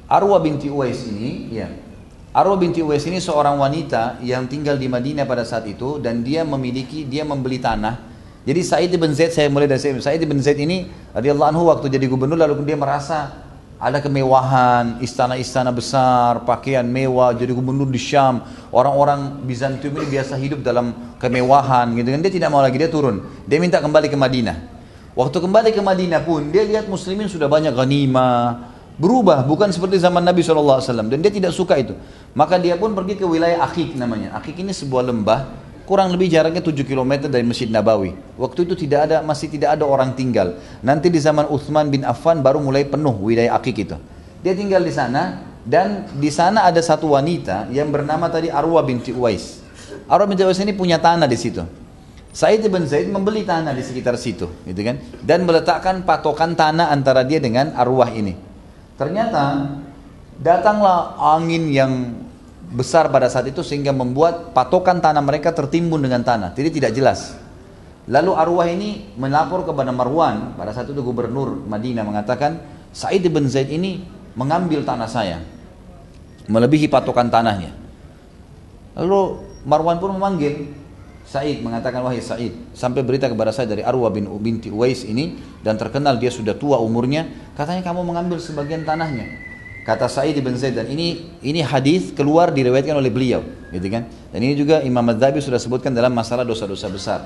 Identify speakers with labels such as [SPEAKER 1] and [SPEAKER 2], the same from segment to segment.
[SPEAKER 1] Arwa binti Uwais ini, ya. Arwa binti Uwais ini seorang wanita yang tinggal di Madinah pada saat itu dan dia membeli tanah. Jadi Sa'id bin Zaid, saya mulai dari Sa'id bin Zaid ini radhiyallahu anhu waktu jadi gubernur lalu dia merasa ada kemewahan, istana-istana besar, pakaian mewah, jadi gubernur di Syam. Orang-orang Bizantium ini biasa hidup dalam kemewahan gitu kan. Dia tidak mau lagi, dia turun. Dia minta kembali ke Madinah. Waktu kembali ke Madinah pun dia lihat muslimin sudah banyak ghanimah, berubah bukan seperti zaman Nabi SAW dan dia tidak suka itu. Maka dia pun pergi ke wilayah Aqiq namanya. Aqiq ini sebuah lembah kurang lebih jaraknya 7 km dari Masjid Nabawi. Waktu itu masih tidak ada orang tinggal. Nanti di zaman Utsman bin Affan baru mulai penuh wilayah Aqiq itu. Dia tinggal di sana dan di sana ada satu wanita yang bernama tadi Arwa binti Uwais. Arwa binti Uwais ini punya tanah di situ. Sa'id bin Zaid membeli tanah di sekitar situ, gitu kan? Dan meletakkan patokan tanah antara dia dengan Arwah ini. Ternyata datanglah angin yang besar pada saat itu sehingga membuat patokan tanah mereka tertimbun dengan tanah, jadi tidak jelas. Lalu Arwah ini melapor kepada Marwan, pada saat itu gubernur Madinah, mengatakan Sa'id bin Zaid ini mengambil tanah saya, melebihi patokan tanahnya. Lalu Marwan pun memanggil Sa'id, mengatakan wahai Sa'id, sampai berita kepada saya dari Arwah binti Uwais ini, dan terkenal dia sudah tua umurnya, katanya kamu mengambil sebagian tanahnya. Kata Sa'id bin Zaid, dan ini hadis keluar diriwayatkan oleh beliau, gitu kan? Dan ini juga Imam Adz-Dzahabi sudah sebutkan dalam masalah dosa-dosa besar.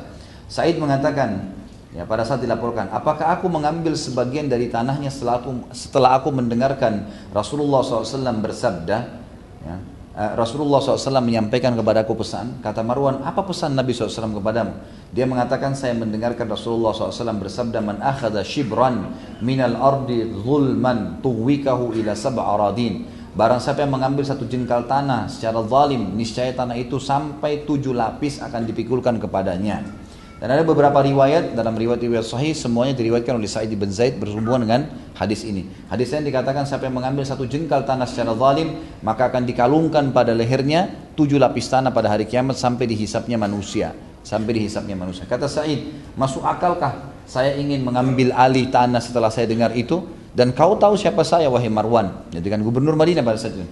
[SPEAKER 1] Sa'id mengatakan, ya pada saat dilaporkan, apakah aku mengambil sebagian dari tanahnya setelah aku mendengarkan Rasulullah SAW bersabda, ya, Rasulullah SAW menyampaikan kepadaku pesan. Kata Marwan, apa pesan Nabi SAW kepadamu? Dia mengatakan, saya mendengarkan Rasulullah SAW bersabda, man akhadha shibran minal ardi zulman tuwikahu ila sab'aradin. Barang siapa yang mengambil satu jengkal tanah secara zalim, niscaya tanah itu sampai 7 lapis akan dipikulkan kepadanya. Dan ada beberapa riwayat, dalam riwayat-riwayat sahih semuanya diriwayatkan oleh Sa'id bin Zaid berhubungan dengan hadis ini. Hadis ini dikatakan siapa yang mengambil satu jengkal tanah secara zalim, maka akan dikalungkan pada lehernya 7 lapis tanah pada hari kiamat sampai dihisapnya manusia. Kata Sa'id, masuk akalkah saya ingin mengambil alih tanah setelah saya dengar itu? Dan kau tahu siapa saya wahai Marwan? Jadi kan gubernur Madinah pada saat itu.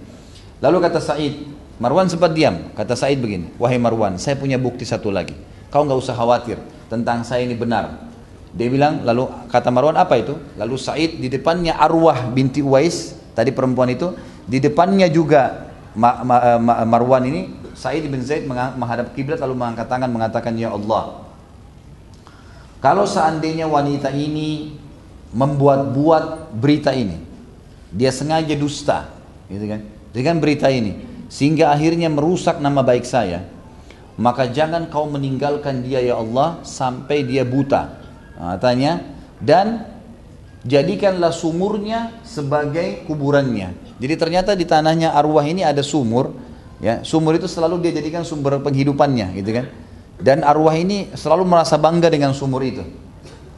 [SPEAKER 1] Lalu kata Sa'id, Marwan sempat diam. Kata Sa'id begini, wahai Marwan, saya punya bukti satu lagi. Kau nggak usah khawatir tentang saya ini benar. Dia bilang, lalu kata Marwan apa itu? Lalu Sa'id di depannya Arwah binti Uwais, tadi perempuan itu, di depannya juga Marwan ini, Sa'id bin Zaid menghadap kiblat lalu mengangkat tangan mengatakan, ya Allah, kalau seandainya wanita ini membuat-buat berita ini, dia sengaja dusta, gitu kan? Dengan berita ini, sehingga akhirnya merusak nama baik saya, maka jangan kau meninggalkan dia ya Allah sampai dia buta, katanya, dan jadikanlah sumurnya sebagai kuburannya. Jadi ternyata di tanahnya Arwah ini ada sumur, ya, sumur itu selalu dia jadikan sumber penghidupannya, gitu kan? Dan Arwah ini selalu merasa bangga dengan sumur itu,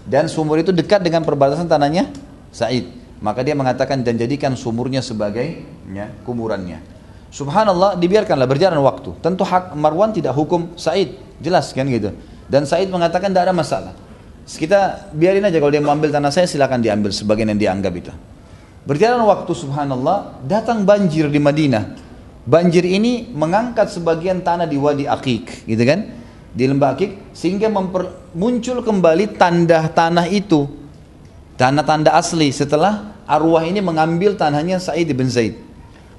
[SPEAKER 1] dan sumur itu dekat dengan perbatasan tanahnya Sa'id, maka dia mengatakan dan jadikan sumurnya sebagai, ya, kuburannya. Subhanallah, dibiarkanlah berjalan waktu. Tentu hak Marwan tidak hukum Sa'id, jelas kan gitu. Dan Sa'id mengatakan tidak ada masalah. Kita biarin aja, kalau dia mau ambil tanah saya silakan diambil sebagian yang dianggap itu. Berjalan waktu, subhanallah, datang banjir di Madinah. Banjir ini mengangkat sebagian tanah di Wadi Aqiq, gitu kan? Di lembah Aqiq, sehingga muncul kembali tanda tanah itu, tanda-tanda asli setelah Arwah ini mengambil tanahnya Sa'id bin Zaid.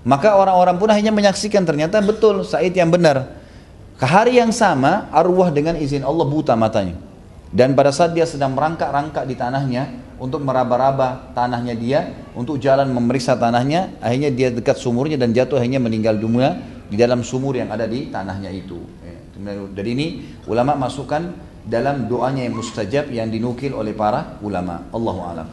[SPEAKER 1] Maka orang-orang pun akhirnya menyaksikan ternyata betul Sa'id yang benar. Ke hari yang sama Arwah dengan izin Allah buta matanya. Dan pada saat dia sedang merangkak-rangkak di tanahnya untuk meraba-raba tanahnya dia, untuk jalan memeriksa tanahnya, akhirnya dia dekat sumurnya dan jatuh, akhirnya meninggal dunia di dalam sumur yang ada di tanahnya itu. Dari ini ulama masukkan dalam doanya yang mustajab yang dinukil oleh para ulama. Allahu a'lam.